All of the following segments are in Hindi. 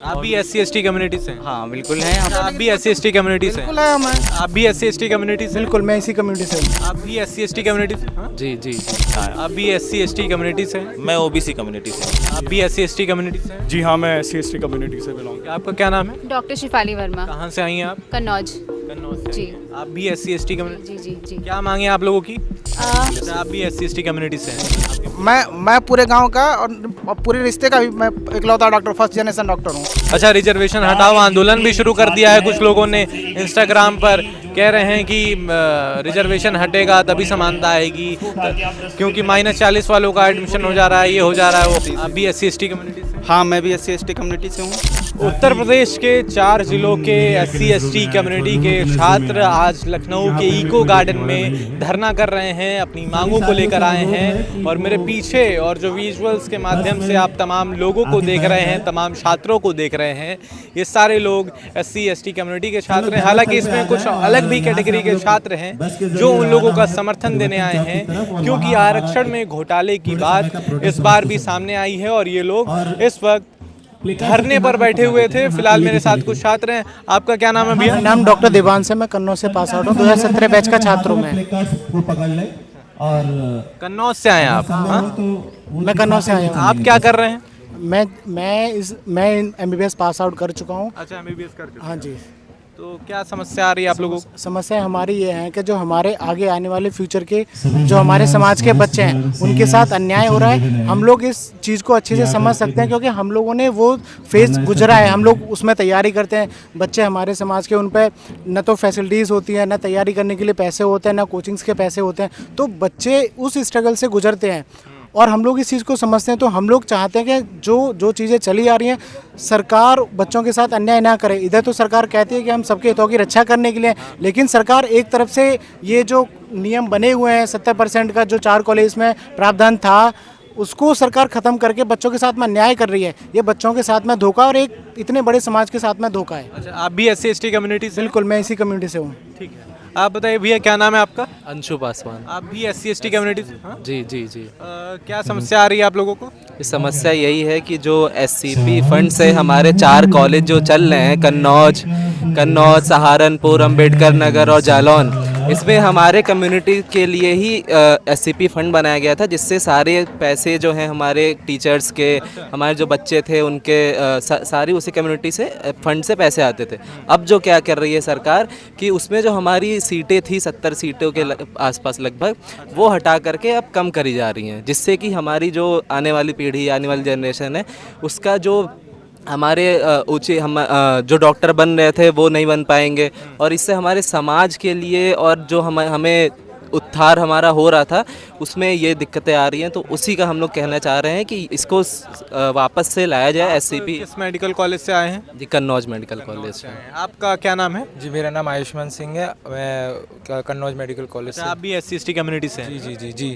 आप भी SC ST कम्युनिटी से हैं? हाँ बिल्कुल है। आप भी SC ST कम्युनिटी से हैं? बिल्कुल है मैं। आप भी SC ST कम्युनिटी से हैं? बिल्कुल मैं इसी कम्युनिटी से हूँ। आप भी SC ST कम्युनिटी से? हाँ? जी जी आप भी SC ST कम्युनिटी से हैं? मैं ओबीसी कम्युनिटी से। आप भी SC ST कम्युनिटी से हैं? जी हाँ, मैं SC ST कम्युनिटी से बिलोंग। आपका क्या नाम है? डॉक्टर शिफाली वर्मा, कहाँ से आई हैं आप? कन्नौज। कन्नौज से जी। आई हैं। आप भी SC ST कम्युनिटी? जी जी जी। क्या मांगे आप लोगों की? आ, जैसे आप भी SC ST कम्युनिटी से हैं? मैं पूरे गांव का और पूरे रिश्ते का भी मैं इकलौता डॉक्टर, फर्स्ट जनरेशन डॉक्टर हूँ। अच्छा, रिजर्वेशन हटाओ आंदोलन भी शुरू कर दिया है कुछ लोगों ने इंस्टाग्राम पर, कह रहे हैं कि रिजर्वेशन हटेगा तभी समानता आएगी, क्योंकि -40 वालों का एडमिशन हो जा रहा है, ये हो जा रहा है वो। आप भी SC ST कम्युनिटी से? हाँ, मैं भी SC ST कम्युनिटी से हूँ। उत्तर प्रदेश के 4 जिलों के SC ST कम्युनिटी के छात्र आज लखनऊ के इको गार्डन में धरना कर रहे हैं, अपनी मांगों को लेकर आए हैं। और मेरे पीछे और जो विजुअल्स के माध्यम से आप तमाम लोगों को देख रहे हैं, तमाम छात्रों को देख रहे हैं, ये सारे लोग SC ST कम्युनिटी के छात्र हैं। हालांकि इसमें कुछ अलग भी कैटेगरी के छात्र हैं जो उन लोगों का समर्थन देने आए हैं, क्योंकि आरक्षण में घोटाले की बात इस बार भी सामने आई है और ये लोग इस वक्त धरने पर बैठे हुए थे। फिलहाल मेरे साथ कुछ छात्र हैं। आपका क्या नाम है भैया? मेरा नाम डॉक्टर देवांश है, मैं कन्नौज से पास आउट हूँ, 2017 बैच का छात्र हूँ मैं। कन्नौज से आए हैं आप? हाँ? मैं कन्नौज से आया हूँ। आप क्या कर रहे हैं? मैं MBBS पास आउट कर चुका हूँ। अच्छा, MBBS कर चुके हैं। हाँ जी। तो क्या समस्या आ रही है आप लोगों को? समस्या हमारी ये है कि जो हमारे आगे आने वाले फ्यूचर के जो हमारे समाज के बच्चे हैं उनके साथ अन्याय हो रहा है। हम लोग इस चीज़ को अच्छे से समझ सकते हैं क्योंकि हम लोगों ने वो फेज गुजरा है, हम लोग उसमें तैयारी करते हैं। बच्चे हमारे समाज के, उन पर न तो फैसिलिटीज़ होती हैं, न तैयारी करने के लिए पैसे होते हैं, न कोचिंग्स के पैसे होते हैं, तो बच्चे उस स्ट्रगल से गुजरते हैं और हम लोग इस चीज़ को समझते हैं। तो हम लोग चाहते हैं कि जो चीज़ें चली आ रही हैं, सरकार बच्चों के साथ अन्याय ना करे। इधर तो सरकार कहती है कि हम सबके हितों की रक्षा करने के लिए, लेकिन सरकार एक तरफ से ये जो नियम बने हुए हैं 70% का जो 4 कॉलेज में प्रावधान था, उसको सरकार ख़त्म करके बच्चों के साथ में अन्याय कर रही है। ये बच्चों के साथ में धोखा और एक इतने बड़े समाज के साथ में धोखा है। अच्छा, आप भी SC ST कम्युनिटी से? बिल्कुल, मैं इसी कम्युनिटी से हूँ। ठीक है। आप बताइए भैया, क्या नाम है आपका? अंशु पासवान। आप भी SC ST कम्युनिटी से? हाँ? जी जी जी। क्या समस्या आ रही है आप लोगों को? समस्या यही है कि जो SCP फंड से हमारे 4 कॉलेज जो चल रहे हैं, कन्नौज, सहारनपुर, अंबेडकर नगर और जालौन, इसमें हमारे कम्युनिटी के लिए ही SCP फंड बनाया गया था, जिससे सारे पैसे जो हैं हमारे टीचर्स के, हमारे जो बच्चे थे उनके सारी उसी कम्युनिटी से फंड से पैसे आते थे। अब जो क्या कर रही है सरकार कि उसमें जो हमारी सीटें थी 70 सीटों के आसपास लगभग, वो हटा करके अब कम करी जा रही हैं, जिससे कि हमारी जो आने वाली पीढ़ी, आने वाली जनरेशन है, उसका जो हमारे ऊँचे हम जो डॉक्टर बन रहे थे वो नहीं बन पाएंगे। और इससे हमारे समाज के लिए और जो हमें उत्थान हमारा हो रहा था उसमें ये दिक्कतें आ रही हैं। तो उसी का हम लोग कहना चाह रहे हैं कि इसको वापस से लाया जाए। SCP किस मेडिकल कॉलेज से आए हैं? जी, कन्नौज मेडिकल कॉलेज से। आपका क्या नाम है? जी, मेरा नाम आयुष्मान सिंह है, मैं कन्नौज मेडिकल कॉलेज से। आप भी SC ST कम्युनिटी से हैं? जी जी जी जी।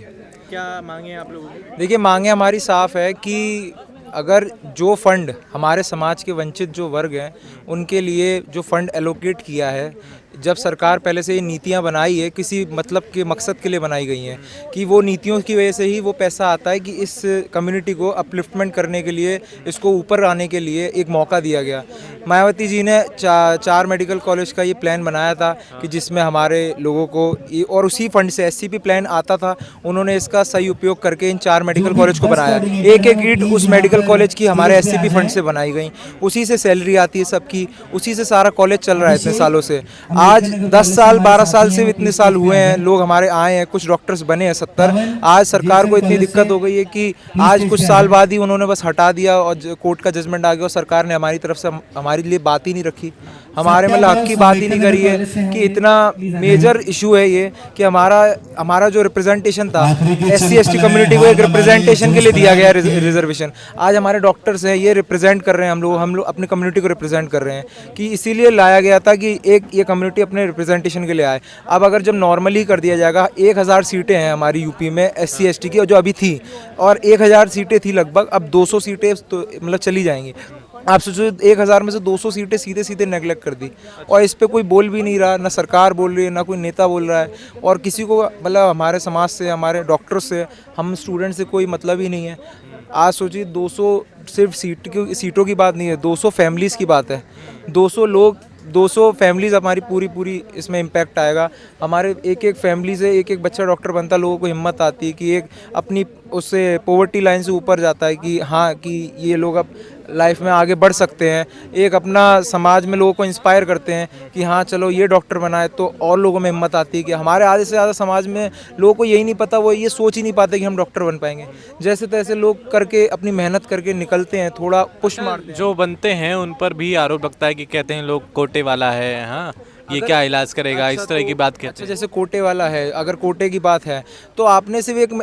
क्या मांगे आप लोगों की? देखिए, मांगे हमारी साफ़ है कि अगर जो फंड हमारे समाज के वंचित जो वर्ग हैं उनके लिए जो फंड एलोकेट किया है, जब सरकार पहले से ये नीतियाँ बनाई है, किसी मतलब के मकसद के लिए बनाई गई हैं कि वो नीतियों की वजह से ही वो पैसा आता है कि इस कम्युनिटी को अपलिफ्टमेंट करने के लिए, इसको ऊपर आने के लिए एक मौका दिया गया। मायावती जी ने 4 मेडिकल कॉलेज का ये प्लान बनाया था कि जिसमें हमारे लोगों को और उसी फंड से SCP प्लान आता था, उन्होंने इसका सही उपयोग करके इन 4 मेडिकल कॉलेज को बनाया। एक ईंट उस मेडिकल कॉलेज की हमारे SCP फंड से बनाई गई, उसी से सैलरी आती है सबकी, उसी से सारा कॉलेज चल रहा है इतने सालों से। आज 10 साल 12 साल से इतने साल हुए हैं, लोग हमारे आए हैं, कुछ डॉक्टर्स बने हैं 70। आज सरकार को इतनी दिक्कत हो गई है कि आज कुछ साल बाद ही उन्होंने बस हटा दिया और कोर्ट का जजमेंट आ गया और सरकार ने हमारी तरफ से हमारे लिए बात ही नहीं रखी, हमारे मतलब हक की बात ही नहीं करी है कि इतना मेजर इशू है ये कि हमारा जो रिप्रेजेंटेशन था SC ST कम्युनिटी को एक रिप्रेजेंटेशन के लिए दिया गया रिजर्वेशन। आज हमारे डॉक्टर्स हैं, ये रिप्रेजेंट कर रहे हैं, हम लोग अपनी कम्युनिटी को रिप्रेजेंट कर रहे हैं कि इसीलिए लाया गया था कि एक ये कम्युनिटी अपने रिप्रेजेंटेशन के लिए आए। अब अगर जब नॉर्मली कर दिया जाएगा, 1000 सीटें हैं हमारी यूपी में SC ST की जो अभी थी, और 1000 सीटें थी लगभग, अब 200 सीटें तो मतलब चली जाएंगी। आप सोचो 1000 में से 200 सीटें सीधे सीधे नेगलेक्ट कर दी और इस पे कोई बोल भी नहीं रहा, ना सरकार बोल रही है, ना कोई नेता बोल रहा है, और किसी को मतलब हमारे समाज से, हमारे डॉक्टर से, हम स्टूडेंट से कोई मतलब ही नहीं है। आज सोचिए 200 सिर्फ सीटों की बात नहीं है, 200 फैमिलीज़ की बात है। 200 लोग, 200 फैमिलीज़ हमारी पूरी इसमें इम्पैक्ट आएगा। हमारे एक एक फैमिली से एक एक बच्चा डॉक्टर बनता, लोगों को हिम्मत आती है कि एक अपनी उससे पॉवर्टी लाइन से ऊपर जाता है कि हाँ कि ये लोग अब लाइफ में आगे बढ़ सकते हैं। एक अपना समाज में लोगों को इंस्पायर करते हैं कि हाँ चलो ये डॉक्टर बना है, तो और लोगों में हिम्मत आती है कि हमारे आधे से ज़्यादा समाज में लोगों को यही नहीं पता, वो ये सोच ही नहीं पाते कि हम डॉक्टर बन पाएंगे। जैसे तैसे लोग करके अपनी मेहनत करके निकलते हैं, थोड़ा पुश मारते हैं। जो बनते हैं उन पर भी आरोप लगता है कि कहते हैं लोग कोटे वाला है, हाँ ये क्या इलाज करेगा, इस तरह की बात कहते अच्छा, हैं। जैसे कोटे वाला है, अगर कोटे की बात है तो आपने सिर्फ एक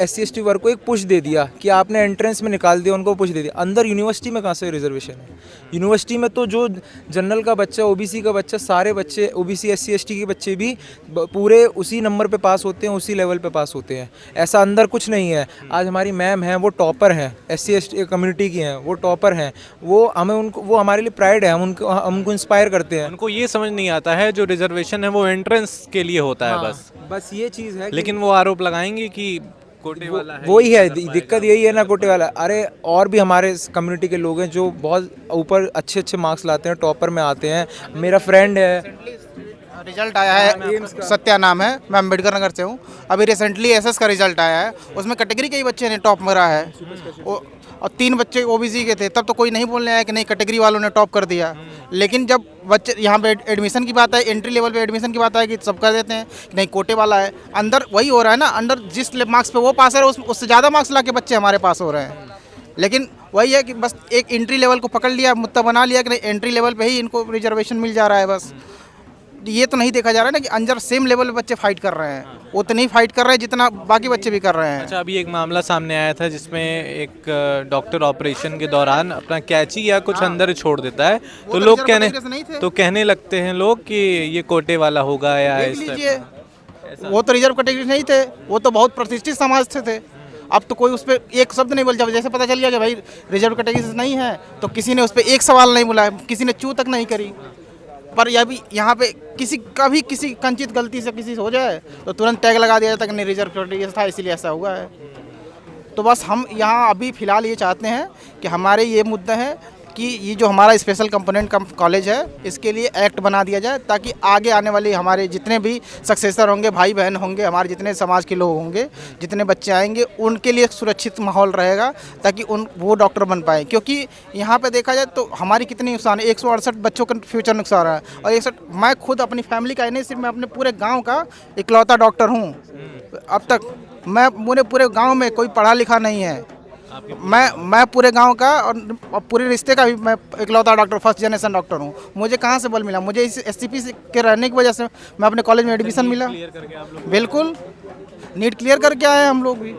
SC/ST वर्ग को एक पुश दे दिया कि आपने एंट्रेंस में निकाल दिया, उनको पुश दे दिया। अंदर यूनिवर्सिटी में कहाँ से रिजर्वेशन है? यूनिवर्सिटी में तो जो जनरल का बच्चा, OBC का बच्चा, सारे बच्चे OBC SC/ST के बच्चे भी पूरे उसी नंबर पे पास होते हैं, उसी लेवल पे पास होते हैं। ऐसा अंदर कुछ नहीं है। आज हमारी मैम हैं, वो टॉपर हैं, SC/ST कम्युनिटी की हैं, वो टॉपर हैं, वो हमें उनको, वो हमारे लिए प्राइड है, हम उनको इंस्पायर करते हैं। उनको ये समझ नहीं आता है जो रिजर्वेशन है वो एंट्रेंस के लिए होता है बस ये चीज़ है। लेकिन वो आरोप लगाएंगे कि कोटे वाला है, वही है दिक्कत, यही है ना कोटे वाला। अरे और भी हमारे कम्युनिटी के लोग हैं जो बहुत ऊपर अच्छे मार्क्स लाते हैं, टॉपर में आते हैं। मेरा फ्रेंड है, रिजल्ट आया है, सत्या नाम है, मैं अम्बेडकर नगर से हूँ। अभी रिसेंटली SS का रिजल्ट आया है, उसमें कैटेगरी के ही बच्चे ने टॉप मरा है, और 3 बच्चे OBC के थे। तब तो कोई नहीं बोलने आया कि नहीं कैटेगरी वालों ने टॉप कर दिया। लेकिन जब बच्चे यहाँ पे एडमिशन की बात है, एंट्री लेवल पे एडमिशन की बात है कि सब कर देते हैं कि नहीं कोटे वाला है। अंदर वही हो रहा है ना, अंदर जिस मार्क्स पे वो पास है उससे ज़्यादा मार्क्स ला के बच्चे हमारे पास हो रहे हैं। लेकिन वही है कि बस एक एंट्री लेवल को पकड़ लिया, मुद्दा बना लिया कि नहीं एंट्री लेवल पे ही इनको रिजर्वेशन मिल जा रहा है। बस ये तो नहीं देखा जा रहा है ना कि अंदर सेम लेवल पे बच्चे फाइट कर रहे हैं, उतनी फाइट कर रहे हैं जितना बाकी बच्चे भी कर रहे हैं। अच्छा, अभी एक मामला सामने आया था जिसमें एक डॉक्टर ऑपरेशन के दौरान अपना कैंची या कुछ अंदर छोड़ देता है, तो लोग कहने लगते हैं लोग कि ये कोटे वाला होगा या इस टाइप लीजिए, वो तो रिजर्व कैटेगरी नहीं थे, वो तो बहुत प्रतिष्ठित समाज से थे। अब तो कोई उस पर एक शब्द नहीं बोल, जब जैसे पता चल गया कि भाई रिजर्व कैटेगरी से नहीं है, तो किसी ने उस पर एक सवाल नहीं बोला, किसी ने चू तक नहीं करी। पर यह भी यहाँ पे किसी कंचित गलती से किसी से हो जाए तो तुरंत टैग लगा दिया जाता कि नहीं रिजर्व कैटेगरी था इसीलिए ऐसा हुआ है। तो बस हम यहाँ अभी फ़िलहाल ये चाहते हैं कि हमारे ये मुद्दा है कि ये जो हमारा स्पेशल कंपोनेंट कॉलेज है इसके लिए एक्ट बना दिया जाए, ताकि आगे आने वाले हमारे जितने भी सक्सेसर होंगे, भाई बहन होंगे, हमारे जितने समाज के लोग होंगे, जितने बच्चे आएंगे, उनके लिए एक सुरक्षित माहौल रहेगा ताकि वो डॉक्टर बन पाए। क्योंकि यहाँ पे देखा जाए तो हमारी कितनी नुकसान है, 168 बच्चों का फ्यूचर नुकसान है। और 61 मैं खुद अपनी फैमिली का ही नहीं, सिर्फ मैं अपने पूरे गाँव का इकलौता डॉक्टर हूँ। अब तक मेरे पूरे गाँव में कोई पढ़ा लिखा नहीं है। मैं पूरे गांव का और पूरे रिश्ते का भी मैं इकलौता डॉक्टर, फर्स्ट जनरेशन डॉक्टर हूं। मुझे कहां से बल मिला? मुझे इस SCP के रहने की वजह से मैं अपने कॉलेज में एडमिशन मिला। बिल्कुल नीट क्लियर करके आए हम लोग भी।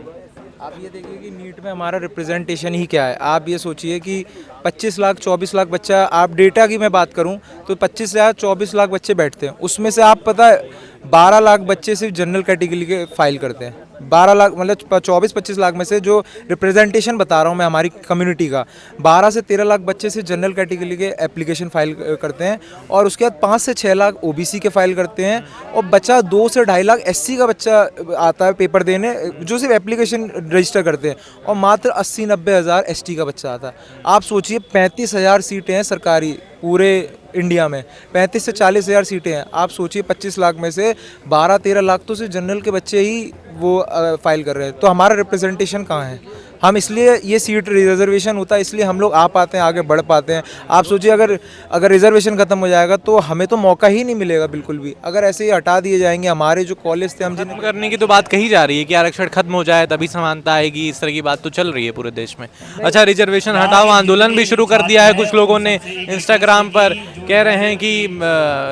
आप ये देखिए कि नीट में हमारा रिप्रेजेंटेशन ही क्या है। आप ये सोचिए कि 25 लाख 24 लाख बच्चा, आप डेटा की मैं बात करूं तो 25 या 24 लाख बच्चे बैठते हैं, उसमें से आप पता है 12 लाख बच्चे सिर्फ जनरल कैटेगरी के फाइल करते हैं। 12 लाख मतलब 24-25 लाख में से जो रिप्रेजेंटेशन बता रहा हूँ मैं हमारी कम्युनिटी का, 12 से 13 लाख बच्चे सिर्फ जनरल कैटेगरी के एप्लीकेशन फाइल करते हैं, और उसके बाद 5 से 6 लाख OBC के फाइल करते हैं, और बच्चा 2 से 2.5 लाख SC का बच्चा आता है पेपर देने जो सिर्फ एप्लीकेशन रजिस्टर करते हैं, और मात्र 80-90 हज़ार ST का बच्चा आता है। आप सोचिए 35,000 सीटें हैं सरकारी पूरे इंडिया में, 35 से 40 हज़ार सीटें हैं। आप सोचिए 25 लाख में से 12-13 लाख तो सिर्फ जनरल के बच्चे ही वो फाइल कर रहे हैं, तो हमारा रिप्रेजेंटेशन कहाँ है? हम इसलिए ये सीट रिजर्वेशन होता है, इसलिए हम लोग आ पाते हैं, आगे बढ़ पाते हैं। आप सोचिए अगर रिजर्वेशन खत्म हो जाएगा तो हमें तो मौका ही नहीं मिलेगा बिल्कुल भी। अगर ऐसे ही हटा दिए जाएंगे हमारे जो कॉलेज थे, हम जिन्हें करने की तो बात कही जा रही है कि आरक्षण खत्म हो जाए तभी समानता आएगी, इस तरह की बात तो चल रही है पूरे देश में। अच्छा, रिजर्वेशन हटाओ आंदोलन भी शुरू कर दिया है कुछ लोगों ने इंस्टाग्राम पर, कह रहे हैं कि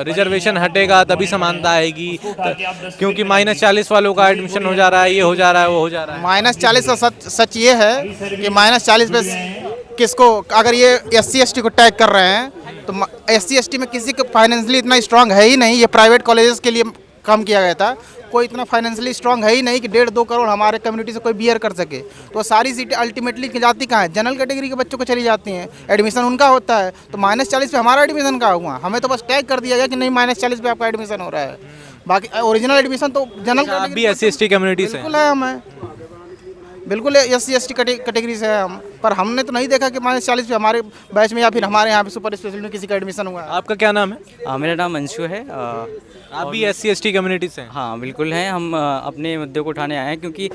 रिजर्वेशन हटेगा तभी समानता आएगी, क्योंकि -40 वालों का एडमिशन हो जा रहा है, ये हो जा रहा है, वो हो जा रहा है। -40 का सच ये है कि -40 पे किसको, अगर ये SC/ST को टैग कर रहे हैं तो SC/ST में किसी को फाइनेंशियली इतना स्ट्रांग है ही नहीं। ये प्राइवेट कॉलेजेस के लिए काम किया गया था, कोई इतना फाइनेंशियली स्ट्रांग है ही नहीं कि 1.5-2 करोड़ हमारे कम्युनिटी से कोई बियर कर सके। तो सारी सीटें अल्टीमेटली जाती कहाँ है? जनरल कैटेगरी के बच्चों को चली जाती हैं, एडमिशन उनका होता है। तो -40 पे हमारा एडमिशन कहाँ हुआ? हमें तो बस टैग कर दिया गया कि नहीं -40 पे आपका एडमिशन हो रहा है, बाकी ओरिजिनल एडमिशन तो जनरल आप भी SC/ST कम्युनिटी से बिल्कुल है। हमें बिल्कुल SC/ST कैटेगरी से है हम, पर हमने तो नहीं देखा कि -40 हमारे बैच में या फिर हमारे यहाँ पे सुपर स्पेशल में किसी का एडमिशन हुआ है। आपका क्या नाम है? मेरा नाम अंशु है। आप भी SC/ST कम्युनिटी से हैं? हाँ बिल्कुल हैं। हम अपने मुद्दे को उठाने आए हैं क्योंकि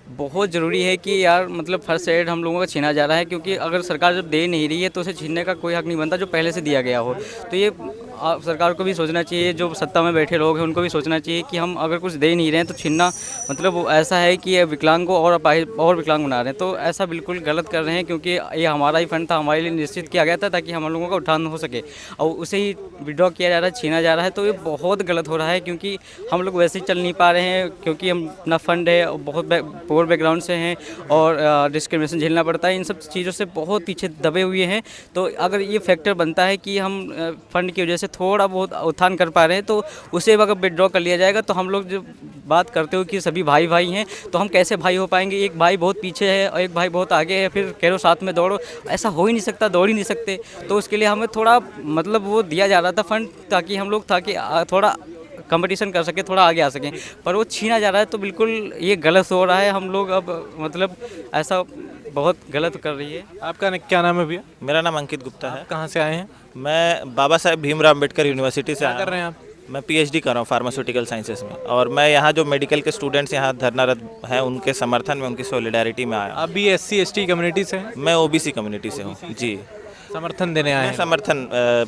बहुत ज़रूरी है कि यार मतलब फर्स्ट एड हम लोगों का छीना जा रहा है, क्योंकि अगर सरकार जब दे नहीं रही है तो उसे छीनने का कोई हक नहीं बनता जो पहले से दिया गया हो। तो ये सरकार को भी सोचना चाहिए, जो सत्ता में बैठे लोग हैं उनको भी सोचना चाहिए कि हम अगर कुछ दे नहीं रहे हैं तो छीनना मतलब वो ऐसा है कि ये विकलांग को और अपाहिज और विकलांग बना रहे हैं। तो ऐसा बिल्कुल गलत कर रहे हैं, क्योंकि ये हमारा ही फंड था, हमारे लिए निश्चित किया गया था ताकि हम लोगों का उत्थान हो सके, और उसे ही विड्रॉ किया जा रहा है, छीना जा रहा है। तो ये बहुत गलत हो रहा है, क्योंकि हम लोग वैसे ही चल नहीं पा रहे हैं, क्योंकि हम अपना फंड है और बहुत पुअर बैकग्राउंड से हैं और डिस्क्रिमिनेशन झेलना पड़ता है, इन सब चीज़ों से बहुत पीछे दबे हुए हैं। तो अगर ये फैक्टर बनता है कि हम फंड की वजह से थोड़ा बहुत उत्थान कर पा रहे हैं, तो उसे अगर विड्रॉ कर लिया जाएगा तो हम लोग जो बात करते हो कि सभी भाई भाई हैं, तो हम कैसे भाई हो पाएंगे? एक भाई बहुत पीछे है और एक भाई बहुत आगे है, फिर कह रो साथ में दौड़ो, ऐसा हो ही नहीं सकता, दौड़ ही नहीं सकते। तो उसके लिए हमें थोड़ा मतलब वो दिया जा रहा था फंड, ताकि हम लोग थोड़ा कंपटीशन कर सके, थोड़ा आगे आ सकें, पर वो छीना जा रहा है। तो बिल्कुल ये गलत हो रहा है। हम लोग अब मतलब ऐसा बहुत गलत कर रही है। आपका क्या नाम है भैया? मेरा नाम अंकित गुप्ता है। कहाँ से आए हैं? मैं बाबा साहेब भीमराव अम्बेडकर यूनिवर्सिटी से क्या आया कर रहे हैं हूँ। आप? मैं PhD कर रहा हूँ फार्मास्यूटिकल साइंसेज में, और मैं यहाँ जो मेडिकल के स्टूडेंट्स यहाँ धरनारत हैं उनके समर्थन में, उनकी सॉलिडारिटी में आया। आप भी SC/ST कम्युनिटी से हैं? मैं OBC कम्युनिटी से हूँ जी। समर्थन देने आए हैं? समर्थन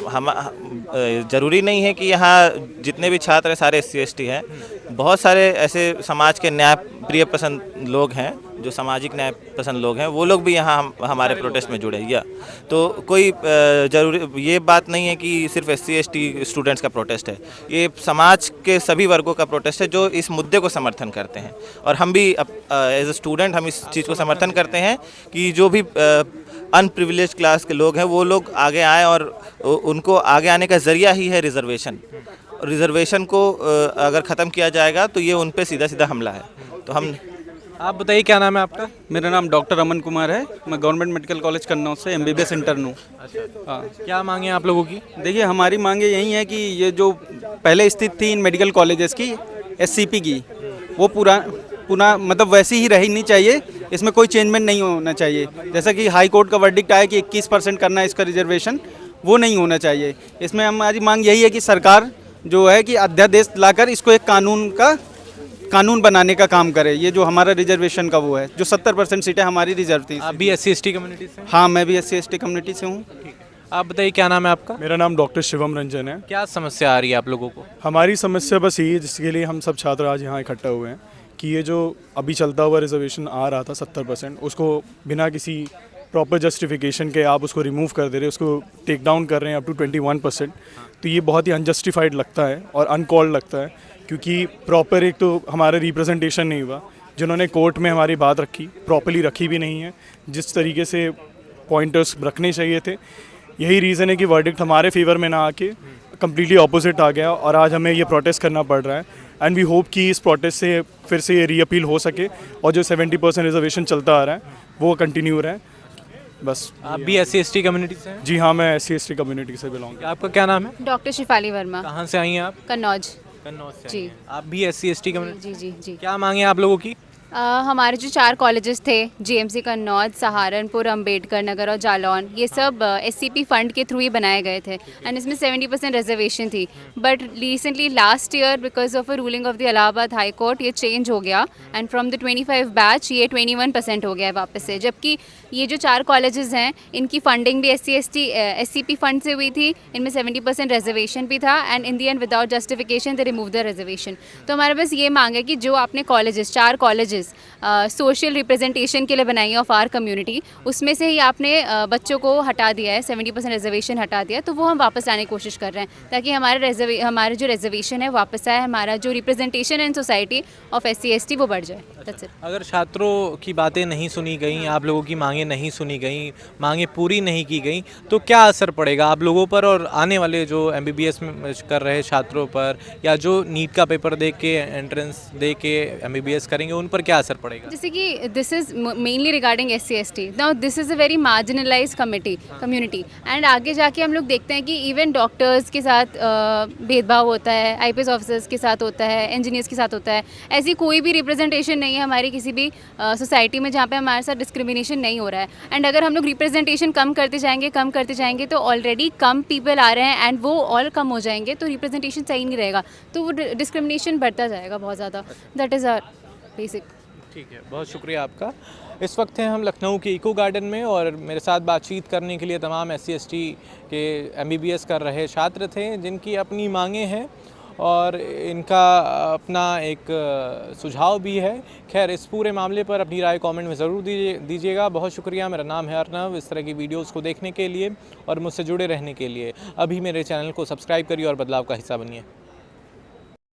हम ज़रूरी नहीं है कि यहाँ जितने भी छात्र हैं सारे SC/ST हैं, बहुत सारे ऐसे समाज के न्याय प्रिय पसंद लोग हैं, जो सामाजिक न्याय पसंद लोग हैं, वो लोग भी यहाँ हमारे प्रोटेस्ट में जुड़े। या तो कोई ज़रूरी ये बात नहीं है कि सिर्फ SC/ST स्टूडेंट्स का प्रोटेस्ट है, ये समाज के सभी वर्गों का प्रोटेस्ट है जो इस मुद्दे को समर्थन करते हैं। और हम भी एज ए स्टूडेंट हम इस चीज़ को समर्थन करते हैं कि जो भी अनप्रिविलेज क्लास के लोग हैं वो लोग आगे आए, और उनको आगे आने का ज़रिया ही है रिजर्वेशन। रिजर्वेशन को अगर ख़त्म किया जाएगा तो ये उन पे सीधा सीधा हमला है। तो हम आप बताइए क्या नाम है आपका? मेरा नाम डॉक्टर अमन कुमार है। मैं गवर्नमेंट मेडिकल कॉलेज कन्नौज से MBBS इंटर्न हूँ। हाँ, क्या मांगे हैं आप लोगों की? देखिए हमारी मांगे यही है कि ये जो पहले स्थित थी इन मेडिकल कॉलेजेस की SCP की, वो पुनः मतलब वैसी ही रहनी चाहिए, इसमें कोई चेंजमेंट नहीं होना चाहिए। जैसा कि हाई कोर्ट का वर्डिक्ट आया कि 21% करना है इसका रिजर्वेशन, वो नहीं होना चाहिए। इसमें हमारी मांग यही है कि सरकार जो है कि अध्यादेश लाकर इसको एक कानून बनाने का काम करे। ये जो हमारा रिजर्वेशन का वो है, जो 70% सीटें हमारी रिजर्व थी। आप भी SC/ST कम्युनिटी से? हाँ, मैं भी SC/ST कम्युनिटी से हूँ। आप बताइए क्या नाम है आपका? मेरा नाम डॉक्टर शिवम रंजन है। क्या समस्या आ रही है आप लोगों को? हमारी समस्या बस यही है जिसके लिए हम सब छात्र आज यहाँ इकट्ठा हुए हैं, कि ये जो अभी चलता हुआ रिजर्वेशन आ रहा था 70%, उसको बिना किसी प्रॉपर जस्टिफिकेशन के आप उसको रिमूव कर दे रहे हैं, उसको टेक डाउन कर रहे हैं अप टू 21%। तो ये बहुत ही अनजस्टिफाइड लगता है और अनकॉल्ड लगता है, क्योंकि प्रॉपर एक तो हमारा रिप्रेजेंटेशन नहीं हुआ। जिन्होंने कोर्ट में हमारी बात रखी प्रॉपरली रखी भी नहीं है, जिस तरीके से पॉइंटर्स रखने चाहिए थे। यही रीज़न है कि वर्डिक्ट हमारे फेवर में ना आके कम्प्लीटली ऑपोजिट आ गया, और आज हमें ये प्रोटेस्ट करना पड़ रहा है। एंड वी होप कि इस प्रोटेस्ट से फिर से ये रीअपील हो सके, और जो 70% रिजर्वेशन चलता आ रहा है वो कंटिन्यू रहे। बस। आप भी SC/ST कम्युनिटी से हैं? जी हाँ, मैं SC/ST कम्युनिटी से बिलोंग करता हूँ। आपका क्या नाम है? डॉक्टर शिफाली वर्मा। कहाँ से आई हैं आप? कन्नौज। कन्नौज से जी। आई हैं। आप भी SC/ST कम्युनिटी? जी जी जी। क्या मांगे आप लोगों की? हमारे जो 4 कॉलेजेस थे, GMC कन्नौज, सहारनपुर, अंबेडकर नगर और जालौन, ये सब SCP फंड के थ्रू ही बनाए गए थे, एंड इसमें 70% रिजर्वेशन थी। But recently last year because of a ruling of the Allahabad high court ये चेंज हो गया, एंड फ्रॉम द 25 बैच ये 21% हो गया है वापस से। जबकि ये जो 4 कॉलेजेस हैं इनकी फंडिंग भी SCP फंड से हुई थी, इनमें 70% रिजर्वेशन भी था, and in the and without justification they remove the reservation. तो हमारे पास ये मांग है कि जो आपने कॉलेजेस 4 कॉलेजेस सोशल रिप्रेजेंटेशन के लिए बनाई है ऑफ आर कम्युनिटी, उसमें से ही आपने बच्चों को हटा दिया है, 70% रिजर्वेशन हटा दिया, तो वो हम वापस लाने की कोशिश कर रहे हैं ताकि हमारे जो रिजर्वेशन है वापस आए, हमारा जो representation in society of SC/ST वो बढ़ जाए। That's it। अगर छात्रों की बातें नहीं सुनी गई, आप लोगों की मांगें नहीं सुनी गई, मांगें पूरी नहीं की गई, तो क्या असर पड़ेगा आप लोगों पर और आने वाले जो MBBS में कर रहे छात्रों पर, या जो नीट का पेपर दे के एंट्रेंस दे के MBBS करेंगे उन पर क्या असर पड़ेगा? जैसे कि this is mainly regarding SC/ST। Now this is a very marginalise community, and आगे जाके हम लोग देखते हैं कि इवन डॉक्टर्स के साथ भेदभाव होता है, IPS ऑफिसर्स के साथ होता है, इंजीनियर्स के साथ होता है। ऐसी कोई भी रिप्रेजेंटेशन नहीं है है हमारी किसी भी सोसाइटी में जहाँ पे हमारे साथ डिस्क्रिमिनेशन नहीं हो रहा है। एंड अगर हम लोग रिप्रेजेंटेशन कम करते जाएंगे तो ऑलरेडी कम पीपल आ रहे हैं एंड वो और कम हो जाएंगे, तो रिप्रेजेंटेशन सही नहीं रहेगा, तो वो डिस्क्रिमिनेशन बढ़ता जाएगा बहुत ज़्यादा। That is our basic. ठीक है, बहुत शुक्रिया आपका। इस वक्त हैं हम लखनऊ के इको गार्डन में और मेरे साथ बातचीत करने के लिए तमाम SC/ST के MBBS कर रहे छात्र थे जिनकी अपनी मांगें हैं और इनका अपना एक सुझाव भी है। खैर, इस पूरे मामले पर अपनी राय कमेंट में ज़रूर दीजिएगा। बहुत शुक्रिया। मेरा नाम है अर्नव। इस तरह की वीडियोस को देखने के लिए और मुझसे जुड़े रहने के लिए अभी मेरे चैनल को सब्सक्राइब करिए और बदलाव का हिस्सा बनिए।